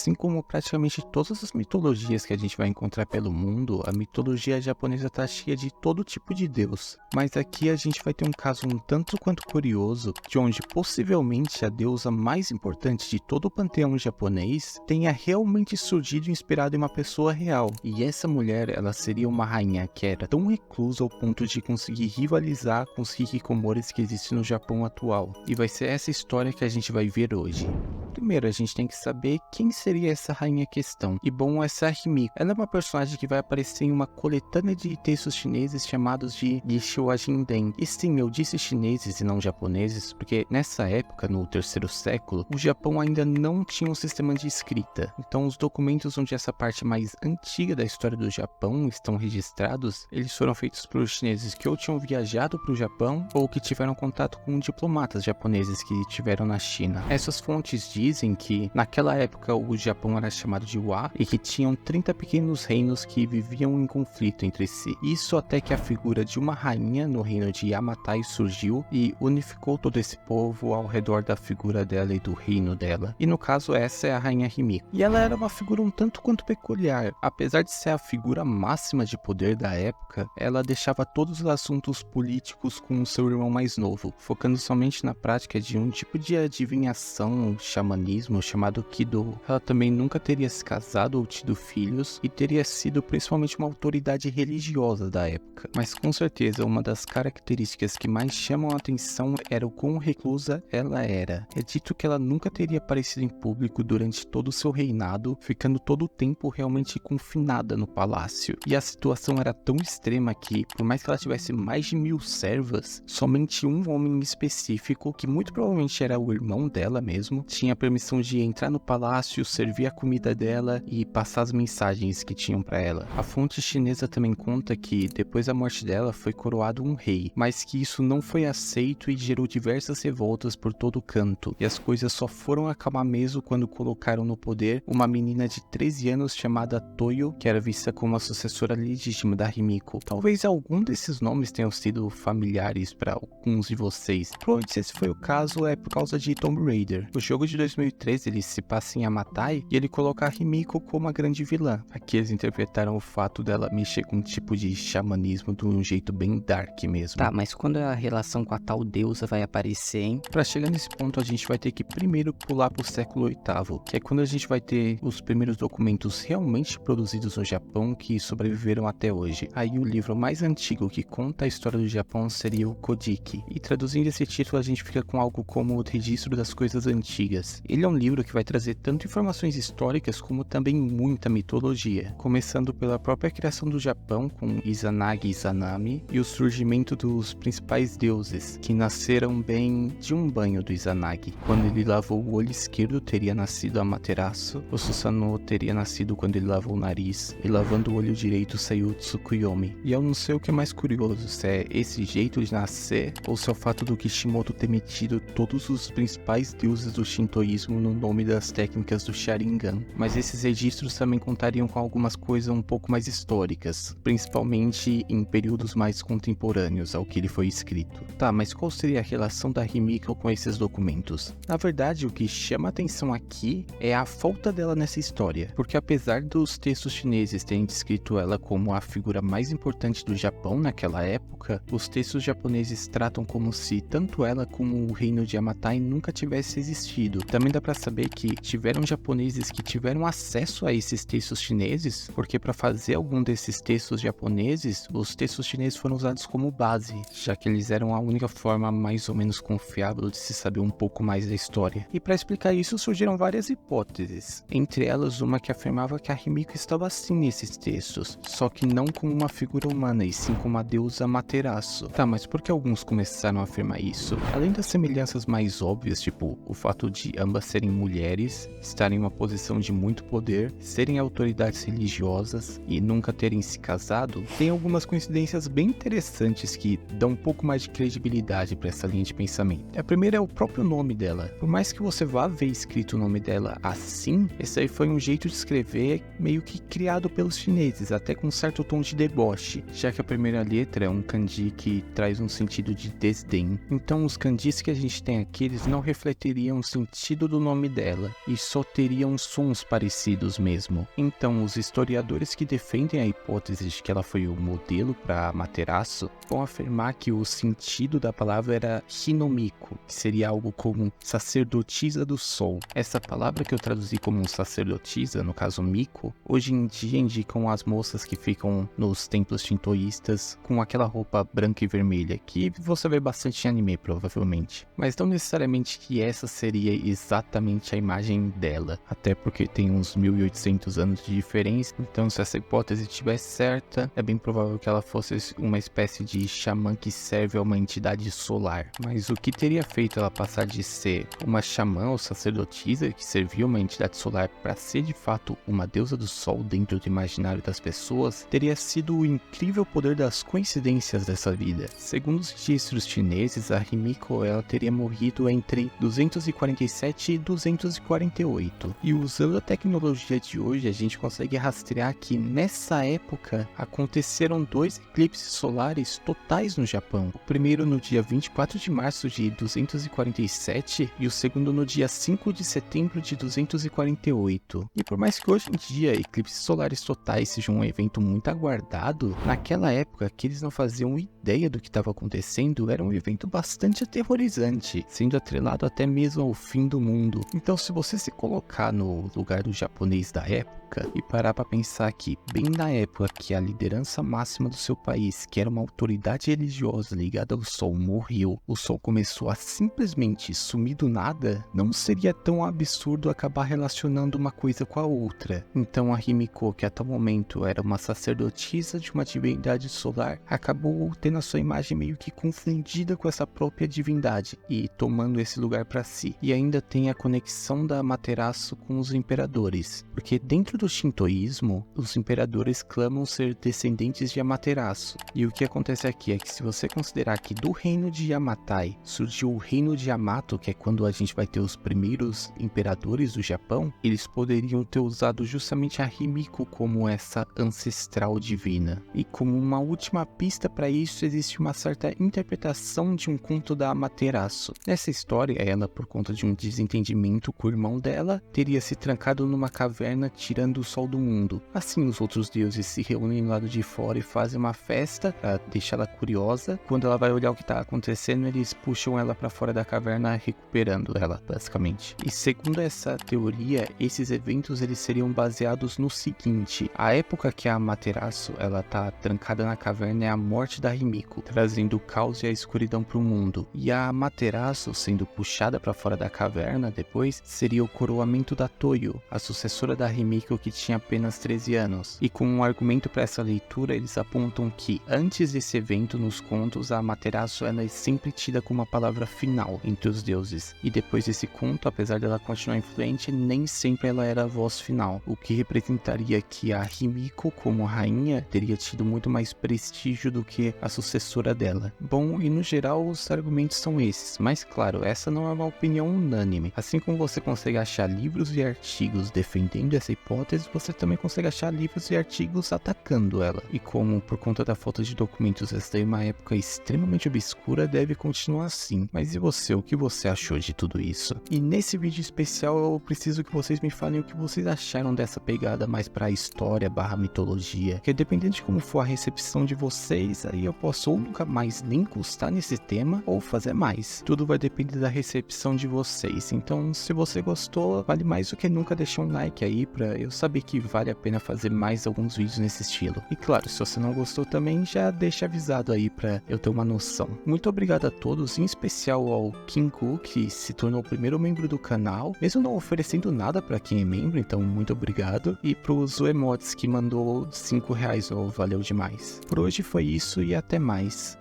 Assim como praticamente todas as mitologias que a gente vai encontrar pelo mundo, a mitologia japonesa tá cheia de todo tipo de deus. Mas aqui a gente vai ter um caso um tanto quanto curioso, de onde possivelmente a deusa mais importante de todo o panteão japonês tenha realmente surgido inspirado em uma pessoa real. E essa mulher, ela seria uma rainha que era tão reclusa ao ponto de conseguir rivalizar com os hikikomoris que existem no Japão atual. E vai ser essa história que a gente vai ver hoje. Primeiro, a gente tem que saber quem seria essa rainha questão. E bom, essa Himiko. Ela é uma personagem que vai aparecer em uma coletânea de textos chineses chamados de Yishua Jinden. E sim, eu disse chineses e não japoneses, porque nessa época, no terceiro século, o Japão ainda não tinha um sistema de escrita. Então, os documentos onde essa parte mais antiga da história do Japão estão registrados, eles foram feitos por chineses que ou tinham viajado para o Japão, ou que tiveram contato com diplomatas japoneses que estiveram na China. Essas fontes dizem que naquela época o Japão era chamado de Wa e que tinham 30 pequenos reinos que viviam em conflito entre si. Isso até que a figura de uma rainha no reino de Yamatai surgiu e unificou todo esse povo ao redor da figura dela e do reino dela. E no caso essa é a rainha Himiko. E ela era uma figura um tanto quanto peculiar. Apesar de ser a figura máxima de poder da época, ela deixava todos os assuntos políticos com o seu irmão mais novo, focando somente na prática de um tipo de adivinhação, xamanismo chamado Kido. Ela também nunca teria se casado ou tido filhos e teria sido principalmente uma autoridade religiosa da época. Mas com certeza uma das características que mais chamam a atenção era o quão reclusa ela era. É dito que ela nunca teria aparecido em público durante todo o seu reinado, ficando todo o tempo realmente confinada no palácio. E a situação era tão extrema que, por mais que ela tivesse mais de 1000 servas, somente um homem específico, que muito provavelmente era o irmão dela mesmo, tinha permissão de entrar no palácio, servir a comida dela e passar as mensagens que tinham para ela. A fonte chinesa também conta que depois da morte dela foi coroado um rei, mas que isso não foi aceito e gerou diversas revoltas por todo o canto, e as coisas só foram acalmar mesmo quando colocaram no poder uma menina de 13 anos chamada Toyo, que era vista como a sucessora legítima da Himiko. Talvez algum desses nomes tenham sido familiares para alguns de vocês. Provavelmente se esse foi o caso é por causa de Tomb Raider. O jogo de 2013 ele se passa em Yamatai e ele coloca a Himiko como a grande vilã. Aqui eles interpretaram o fato dela mexer com um tipo de xamanismo de um jeito bem dark mesmo. Tá, mas quando a relação com a tal deusa vai aparecer, hein? Pra chegar nesse ponto a gente vai ter que primeiro pular pro século VIII, que é quando a gente vai ter os primeiros documentos realmente produzidos no Japão que sobreviveram até hoje. Aí o livro mais antigo que conta a história do Japão seria o Kojiki, e traduzindo esse título a gente fica com algo como o registro das coisas antigas. Ele é um livro que vai trazer tanto informações históricas como também muita mitologia, começando pela própria criação do Japão com Izanagi e Izanami e o surgimento dos principais deuses, que nasceram bem de um banho do Izanagi. Quando ele lavou o olho esquerdo teria nascido Amaterasu, o Susanoo teria nascido quando ele lavou o nariz, e lavando o olho direito saiu o Tsukuyomi. E eu não sei o que é mais curioso, se é esse jeito de nascer ou se é o fato do Kishimoto ter metido todos os principais deuses do Shintoísmo no nome das técnicas do Sharingan. Mas esses registros também contariam com algumas coisas um pouco mais históricas, principalmente em períodos mais contemporâneos ao que ele foi escrito. Tá, mas qual seria a relação da Himiko com esses documentos? Na verdade, o que chama a atenção aqui é a falta dela nessa história, porque apesar dos textos chineses terem descrito ela como a figura mais importante do Japão naquela época, os textos japoneses tratam como se tanto ela como o reino de Yamatai nunca tivesse existido. Também dá pra saber que tiveram japoneses que tiveram acesso a esses textos chineses, porque para fazer algum desses textos japoneses, os textos chineses foram usados como base, já que eles eram a única forma mais ou menos confiável de se saber um pouco mais da história. E para explicar isso surgiram várias hipóteses, entre elas uma que afirmava que a Himiko estava sim nesses textos, só que não como uma figura humana e sim como a deusa Amaterasu. Tá, mas por que alguns começaram a afirmar isso? Além das semelhanças mais óbvias, tipo o fato de ambas serem mulheres, estarem em uma posição de muito poder, serem autoridades religiosas e nunca terem se casado, tem algumas coincidências bem interessantes que dão um pouco mais de credibilidade para essa linha de pensamento. A primeira é o próprio nome dela. Por mais que você vá ver escrito o nome dela assim, esse aí foi um jeito de escrever meio que criado pelos chineses, até com um certo tom de deboche, já que a primeira letra é um kanji que traz um sentido de desdém. Então os kanjis que a gente tem aqui, eles não refletiriam o sentido sentido do nome dela e só teriam sons parecidos mesmo. Então, os historiadores que defendem a hipótese de que ela foi o modelo para Amaterasu vão afirmar que o sentido da palavra era Hinomiko, que seria algo como sacerdotisa do sol. Essa palavra que eu traduzi como sacerdotisa, no caso Miko, hoje em dia indicam as moças que ficam nos templos shintoístas com aquela roupa branca e vermelha, que você vê bastante em anime provavelmente. Mas não necessariamente que essa seria exatamente a imagem dela, até porque tem uns 1800 anos de diferença, então se essa hipótese estivesse certa, é bem provável que ela fosse uma espécie de xamã que serve a uma entidade solar. Mas o que teria feito ela passar de ser uma xamã ou sacerdotisa que servia uma entidade solar para ser de fato uma deusa do sol dentro do imaginário das pessoas, teria sido o incrível poder das coincidências dessa vida. Segundo os registros chineses, a Himiko ela teria morrido entre 247 e 248. E usando a tecnologia de hoje, a gente consegue rastrear que nessa época aconteceram 2 eclipses solares totais no Japão. O primeiro no dia 24 de março de 247 e o segundo no dia 5 de setembro de 248. E por mais que hoje em dia eclipses solares totais sejam um evento muito aguardado, naquela época que eles não faziam ideia do que estava acontecendo, era um evento bastante aterrorizante, sendo atrelado até mesmo ao fim do mundo. Então, se você se colocar no lugar do japonês da época e parar para pensar que, bem na época que a liderança máxima do seu país, que era uma autoridade religiosa ligada ao sol, morreu, o sol começou a simplesmente sumir do nada, não seria tão absurdo acabar relacionando uma coisa com a outra. Então a Himiko, que até o momento era uma sacerdotisa de uma divindade solar, acabou tendo a sua imagem meio que confundida com essa própria divindade e tomando esse lugar para si. E ainda tem a conexão da Amaterasu com os imperadores, porque dentro do shintoísmo, os imperadores clamam ser descendentes de Amaterasu. E o que acontece aqui é que se você considerar que do reino de Yamatai surgiu o reino de Yamato, que é quando a gente vai ter os primeiros imperadores do Japão, eles poderiam ter usado justamente a Himiko como essa ancestral divina. E como uma última pista para isso, existe uma certa interpretação de um conto da Amaterasu. Nessa história, ela, por conta de um desentendimento com o irmão dela, teria se trancado numa caverna tirando o sol do mundo. Assim, os outros deuses se reúnem do lado de fora e fazem uma festa para deixá-la curiosa. Quando ela vai olhar o que está acontecendo, eles puxam ela para fora da caverna, recuperando ela, basicamente. E segundo essa teoria, esses eventos eles seriam baseados no seguinte: a época que a Amaterasu ela tá trancada na caverna é a morte da Himiko, trazendo o caos e a escuridão para o mundo. E a Amaterasu, sendo puxada para fora da caverna depois, seria o coroamento da Toyo, a sucessora da Himiko que tinha apenas 13 anos. E com um argumento para essa leitura, eles apontam que antes desse evento nos contos, a Amaterasu ela é sempre tida como uma palavra final entre os deuses. E depois desse conto, apesar dela continuar influente, nem sempre ela era a voz final, o que representaria que a Himiko, como rainha, teria tido muito mais prestígio do que a sucessora dela. Bom, e no geral os argumentos são esses, mas claro, essa não é uma opinião unânime. Assim como você consegue achar livros e artigos defendendo essa hipótese, você também consegue achar livros e artigos atacando ela. E como por conta da falta de documentos esta é uma época extremamente obscura, deve continuar assim. Mas e você, o que você achou de tudo isso? E nesse vídeo especial eu preciso que vocês me falem o que vocês acharam dessa pegada mais pra história / mitologia, que dependendo de como for a recepção de vocês, aí eu posso ou nunca mais nem encostar nesse tema, ou fazer mais. Tudo vai depender da recepção de vocês. Então, se você gostou, vale mais do que nunca deixar um like aí pra eu saber que vale a pena fazer mais alguns vídeos nesse estilo. E claro, se você não gostou também, já deixa avisado aí pra eu ter uma noção. Muito obrigado a todos, em especial ao Kinku, que se tornou o primeiro membro do canal, mesmo não oferecendo nada pra quem é membro, então muito obrigado. E pro Zoemotes, que mandou R$5, valeu demais. Por hoje foi isso e até mais.